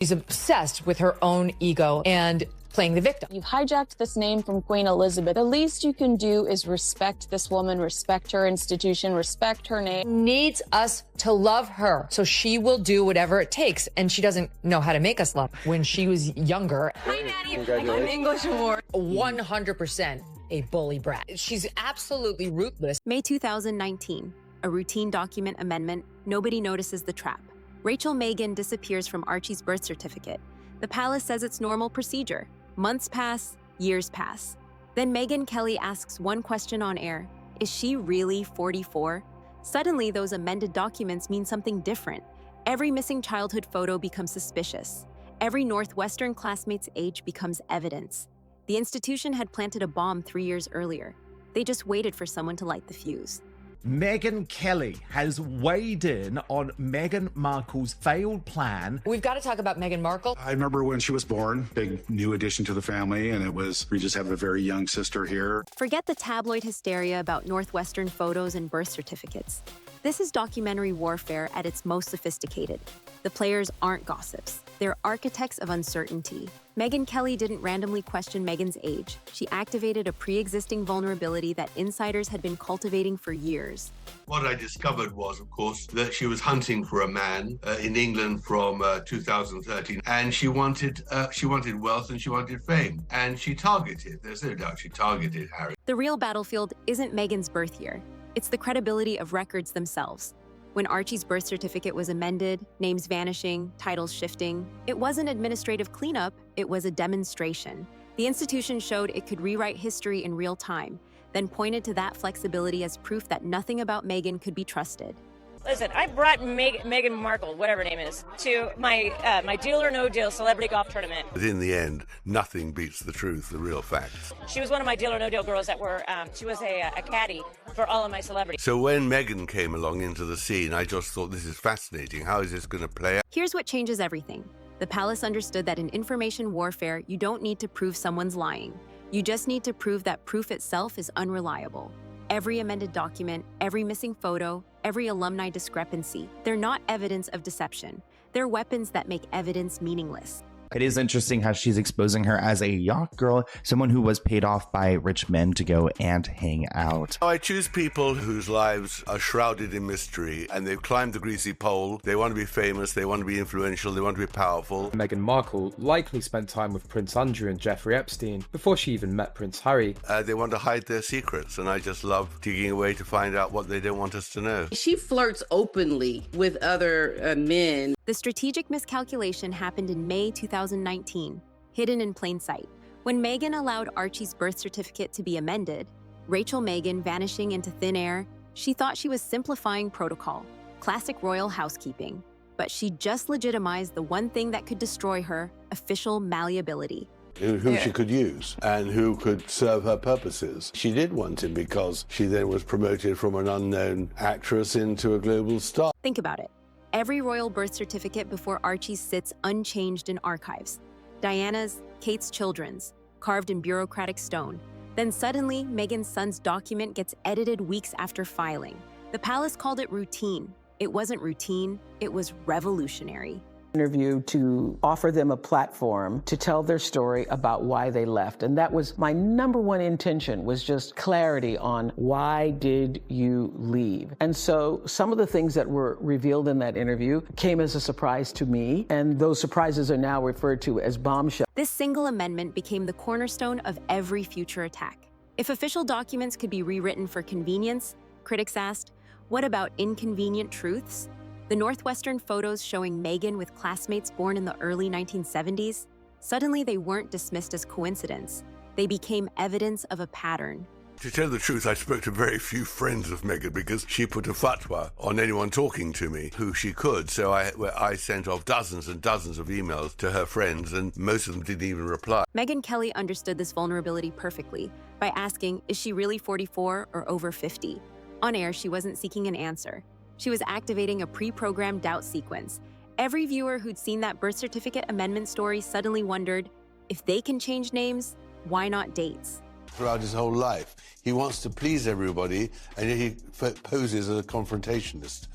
She's obsessed with her own ego and playing the victim. You've hijacked this name from Queen Elizabeth. The least you can do is respect this woman, respect her institution, respect her name. Needs us to love her, so she will do whatever it takes. And she doesn't know how to make us love. When she was younger, Hi, Maddie. I got an English award. 100% a bully brat. She's absolutely ruthless. May 2019, a routine document amendment. Nobody notices the trap. Rachel Meghan disappears from Archie's birth certificate. The palace says it's normal procedure. Months pass, years pass. Then Meghan Kelly asks one question on air: is she really 44? Suddenly, those amended documents mean something different. Every missing childhood photo becomes suspicious. Every Northwestern classmate's age becomes evidence. The institution had planted a bomb 3 years earlier. They just waited for someone to light the fuse. Meghan Kelly has weighed in on Meghan Markle's failed plan. We've got to talk about Meghan Markle. I remember when she was born, big new addition to the family, and we just have a very young sister here. Forget the tabloid hysteria about Northwestern photos and birth certificates. This is documentary warfare at its most sophisticated. The players aren't gossips. They're architects of uncertainty. Meghan Kelly didn't randomly question Meghan's age. She activated a pre-existing vulnerability that insiders had been cultivating for years. What I discovered was, of course, that she was hunting for a man in England from 2013, and she wanted wealth and she wanted fame, and she targeted. There's no doubt she targeted Harry. The real battlefield isn't Meghan's birth year. It's the credibility of records themselves. When Archie's birth certificate was amended, names vanishing, titles shifting, it wasn't administrative cleanup, it was a demonstration. The institution showed it could rewrite history in real time, then pointed to that flexibility as proof that nothing about Meghan could be trusted. Listen, I brought Meghan Markle, whatever her name is, to my Deal or No Deal celebrity golf tournament. But in the end, nothing beats the truth, the real facts. She was one of my Deal or No Deal girls that were, she was a caddy for all of my celebrities. So when Meghan came along into the scene, I just thought, this is fascinating. How is this going to play out? Here's what changes everything. The palace understood that in information warfare, you don't need to prove someone's lying. You just need to prove that proof itself is unreliable. Every amended document, every missing photo, every alumni discrepancy, they're not evidence of deception. They're weapons that make evidence meaningless. It is interesting how she's exposing her as a yacht girl, someone who was paid off by rich men to go and hang out. I choose people whose lives are shrouded in mystery, and they've climbed the greasy pole. They want to be famous, they want to be influential, they want to be powerful. Meghan Markle likely spent time with Prince Andrew and Jeffrey Epstein before she even met Prince Harry. They want to hide their secrets, and I just love digging away to find out what they don't want us to know. She flirts openly with other men. The strategic miscalculation happened in May 2019, hidden in plain sight. When Meghan allowed Archie's birth certificate to be amended, Rachel Meghan vanishing into thin air, she thought she was simplifying protocol, classic royal housekeeping. But she just legitimized the one thing that could destroy her: official malleability. Who she could use and who could serve her purposes. She did want him because she then was promoted from an unknown actress into a global star. Think about it. Every royal birth certificate before Archie's sits unchanged in archives. Diana's, Kate's children's, carved in bureaucratic stone. Then suddenly, Meghan's son's document gets edited weeks after filing. The palace called it routine. It wasn't routine, it was revolutionary. Interview to offer them a platform to tell their story about why they left. And that was my number one intention, was just clarity on why did you leave? And so some of the things that were revealed in that interview came as a surprise to me, and those surprises are now referred to as bombshells. This single amendment became the cornerstone of every future attack. If official documents could be rewritten for convenience, critics asked, what about inconvenient truths? The Northwestern photos showing Meghan with classmates born in the early 1970s, suddenly they weren't dismissed as coincidence. They became evidence of a pattern. To tell the truth, I spoke to very few friends of Meghan because she put a fatwa on anyone talking to me who she could. So I sent off dozens and dozens of emails to her friends, and most of them didn't even reply. Meghan Kelly understood this vulnerability perfectly by asking, is she really 44 or over 50? On air, she wasn't seeking an answer. She was activating a pre-programmed doubt sequence. Every viewer who'd seen that birth certificate amendment story suddenly wondered, if they can change names, why not dates? throughout his whole life. He wants to please everybody, and yet he poses as a confrontationist,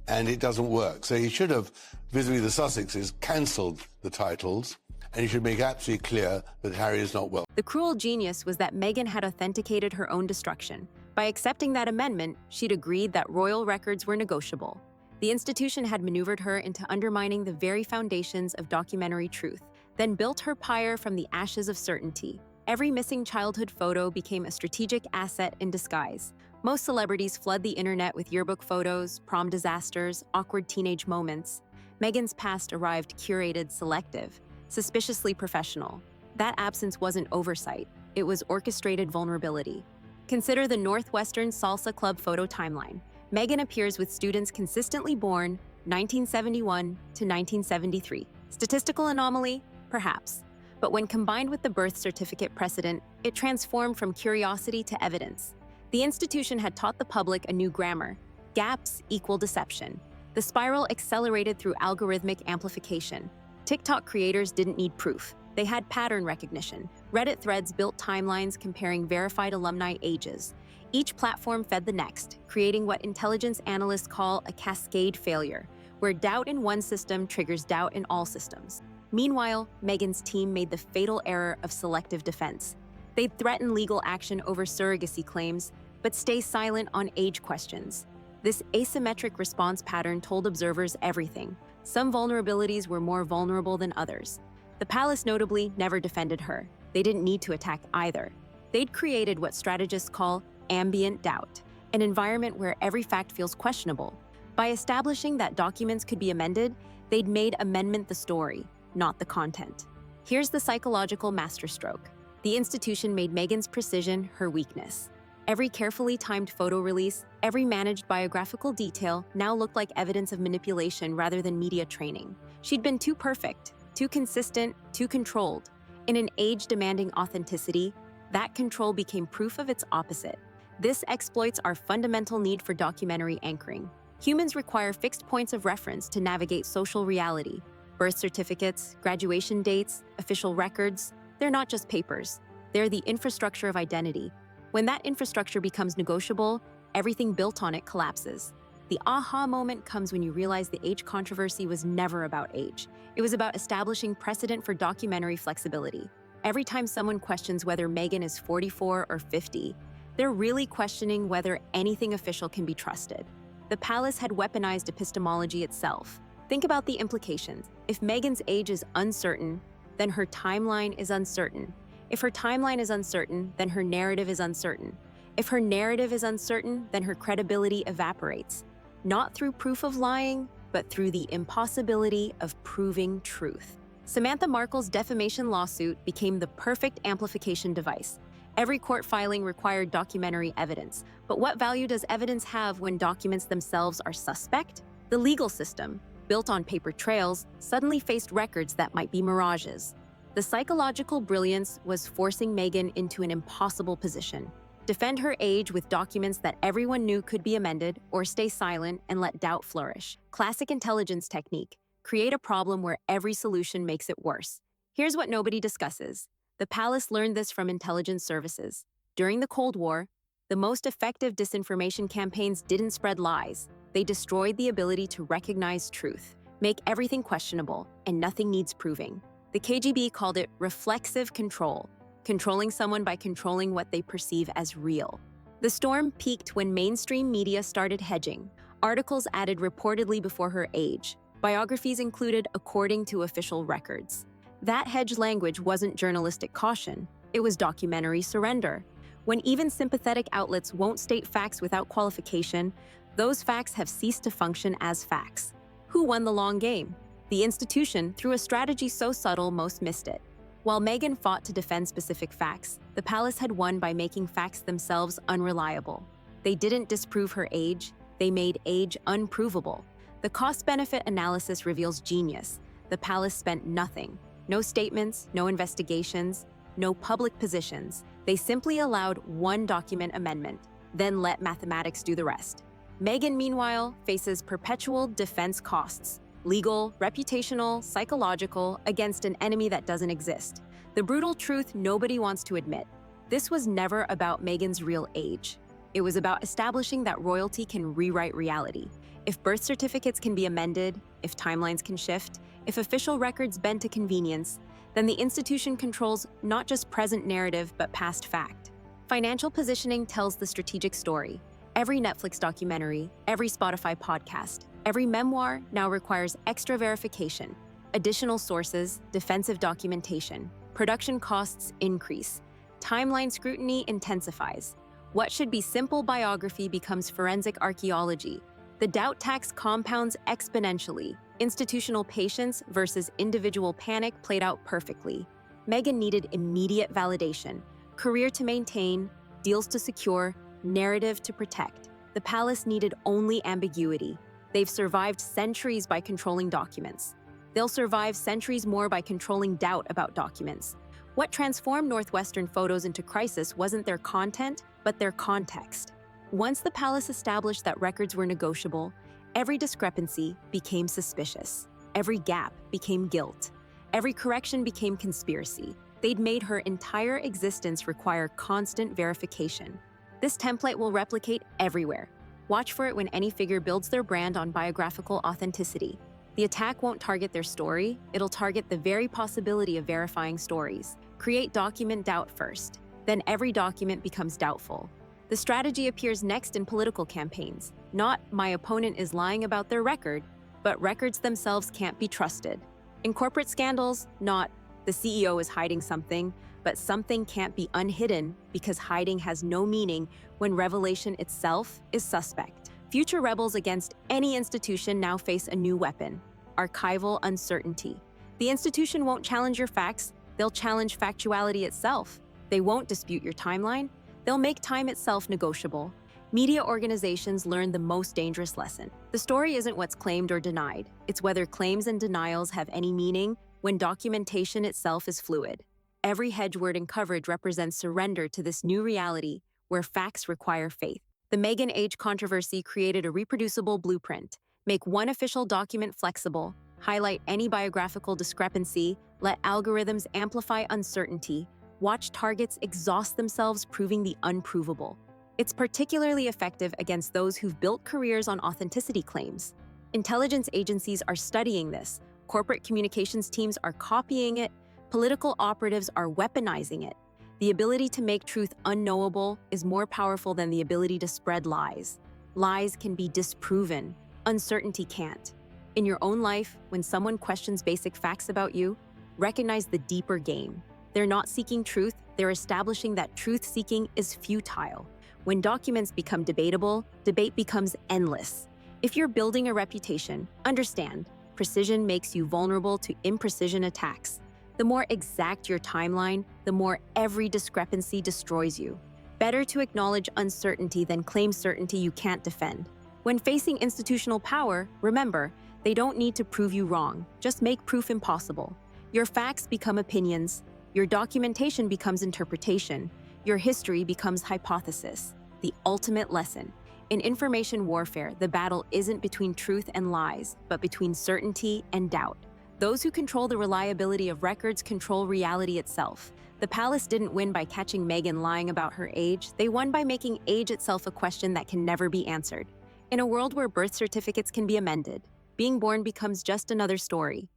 and it doesn't work. So he should have, vis-a-vis the Sussexes, cancelled the titles, and he should make absolutely clear that Harry is not well. The cruel genius was that Meghan had authenticated her own destruction. By accepting that amendment, she'd agreed that royal records were negotiable. The institution had maneuvered her into undermining the very foundations of documentary truth, then built her pyre from the ashes of certainty. Every missing childhood photo became a strategic asset in disguise. Most celebrities flood the internet with yearbook photos, prom disasters, awkward teenage moments. Meghan's past arrived curated, selective, suspiciously professional. That absence wasn't oversight, it was orchestrated vulnerability. Consider the Northwestern Salsa Club photo timeline. Meghan appears with students consistently born 1971 to 1973. Statistical anomaly? Perhaps. But when combined with the birth certificate precedent, it transformed from curiosity to evidence. The institution had taught the public a new grammar. Gaps equal deception. The spiral accelerated through algorithmic amplification. TikTok creators didn't need proof. They had pattern recognition. Reddit threads built timelines comparing verified alumni ages. Each platform fed the next, creating what intelligence analysts call a cascade failure, where doubt in one system triggers doubt in all systems. Meanwhile, Meghan's team made the fatal error of selective defense. They'd threaten legal action over surrogacy claims, but stay silent on age questions. This asymmetric response pattern told observers everything. Some vulnerabilities were more vulnerable than others. The palace notably never defended her. They didn't need to attack either. They'd created what strategists call ambient doubt, an environment where every fact feels questionable. By establishing that documents could be amended, they'd made amendment the story, not the content. Here's the psychological masterstroke. The institution made Meghan's precision her weakness. Every carefully timed photo release, every managed biographical detail now looked like evidence of manipulation rather than media training. She'd been too perfect, too consistent, too controlled. In an age demanding authenticity, that control became proof of its opposite. This exploits our fundamental need for documentary anchoring. Humans require fixed points of reference to navigate social reality. Birth certificates, graduation dates, official records, they're not just papers. They're the infrastructure of identity. When that infrastructure becomes negotiable, everything built on it collapses. The aha moment comes when you realize the age controversy was never about age. It was about establishing precedent for documentary flexibility. Every time someone questions whether Meghan is 44 or 50, they're really questioning whether anything official can be trusted. The palace had weaponized epistemology itself. Think about the implications. If Meghan's age is uncertain, then her timeline is uncertain. If her timeline is uncertain, then her narrative is uncertain. If her narrative is uncertain, then her credibility evaporates. Not through proof of lying, but through the impossibility of proving truth. Samantha Markle's defamation lawsuit became the perfect amplification device. Every court filing required documentary evidence. But what value does evidence have when documents themselves are suspect? The legal system, built on paper trails, suddenly faced records that might be mirages. The psychological brilliance was forcing Meghan into an impossible position. Defend her age with documents that everyone knew could be amended, or stay silent and let doubt flourish. Classic intelligence technique. Create a problem where every solution makes it worse. Here's what nobody discusses. The palace learned this from intelligence services. During the Cold War, the most effective disinformation campaigns didn't spread lies. They destroyed the ability to recognize truth, make everything questionable, and nothing needs proving. The KGB called it reflexive control, controlling someone by controlling what they perceive as real. The storm peaked when mainstream media started hedging. Articles added reportedly before her age. Biographies included according to official records. That hedge language wasn't journalistic caution, it was documentary surrender. When even sympathetic outlets won't state facts without qualification, those facts have ceased to function as facts. Who won the long game? The institution, through a strategy so subtle most missed it. While Meghan fought to defend specific facts, the palace had won by making facts themselves unreliable. They didn't disprove her age, they made age unprovable. The cost-benefit analysis reveals genius. The palace spent nothing. No statements, no investigations, no public positions. They simply allowed one document amendment, then let mathematics do the rest. Meghan, meanwhile, faces perpetual defense costs. Legal, reputational, psychological, against an enemy that doesn't exist. The brutal truth nobody wants to admit. This was never about Meghan's real age. It was about establishing that royalty can rewrite reality. If birth certificates can be amended, if timelines can shift, if official records bend to convenience, then the institution controls not just present narrative, but past fact. Financial positioning tells the strategic story. Every Netflix documentary, every Spotify podcast, every memoir now requires extra verification, additional sources, defensive documentation. Production costs increase. Timeline scrutiny intensifies. What should be simple biography becomes forensic archaeology. The doubt tax compounds exponentially. Institutional patience versus individual panic played out perfectly. Meghan needed immediate validation, career to maintain, deals to secure, narrative to protect. The palace needed only ambiguity. They've survived centuries by controlling documents. They'll survive centuries more by controlling doubt about documents. What transformed Northwestern photos into crisis wasn't their content, but their context. Once the palace established that records were negotiable, every discrepancy became suspicious. Every gap became guilt. Every correction became conspiracy. They'd made her entire existence require constant verification. This template will replicate everywhere. Watch for it when any figure builds their brand on biographical authenticity. The attack won't target their story, it'll target the very possibility of verifying stories. Create document doubt first, then every document becomes doubtful. The strategy appears next in political campaigns. Not "my opponent is lying about their record," but records themselves can't be trusted. In corporate scandals, not "the CEO is hiding something," but "something can't be unhidden because hiding has no meaning when revelation itself is suspect." Future rebels against any institution now face a new weapon: archival uncertainty. The institution won't challenge your facts, they'll challenge factuality itself. They won't dispute your timeline, they'll make time itself negotiable. Media organizations learn the most dangerous lesson. The story isn't what's claimed or denied, it's whether claims and denials have any meaning when documentation itself is fluid. Every hedge word and coverage represents surrender to this new reality where facts require faith. The Meghan age controversy created a reproducible blueprint. Make one official document flexible, highlight any biographical discrepancy, let algorithms amplify uncertainty, watch targets exhaust themselves proving the unprovable. It's particularly effective against those who've built careers on authenticity claims. Intelligence agencies are studying this, corporate communications teams are copying it, political operatives are weaponizing it. The ability to make truth unknowable is more powerful than the ability to spread lies. Lies can be disproven, uncertainty can't. In your own life, when someone questions basic facts about you, recognize the deeper game. They're not seeking truth, they're establishing that truth-seeking is futile. When documents become debatable, debate becomes endless. If you're building a reputation, understand, precision makes you vulnerable to imprecision attacks. The more exact your timeline, the more every discrepancy destroys you. Better to acknowledge uncertainty than claim certainty you can't defend. When facing institutional power, remember, they don't need to prove you wrong, just make proof impossible. Your facts become opinions, your documentation becomes interpretation, your history becomes hypothesis. The ultimate lesson. In information warfare, the battle isn't between truth and lies, but between certainty and doubt. Those who control the reliability of records control reality itself. The palace didn't win by catching Meghan lying about her age, they won by making age itself a question that can never be answered. In a world where birth certificates can be amended, being born becomes just another story.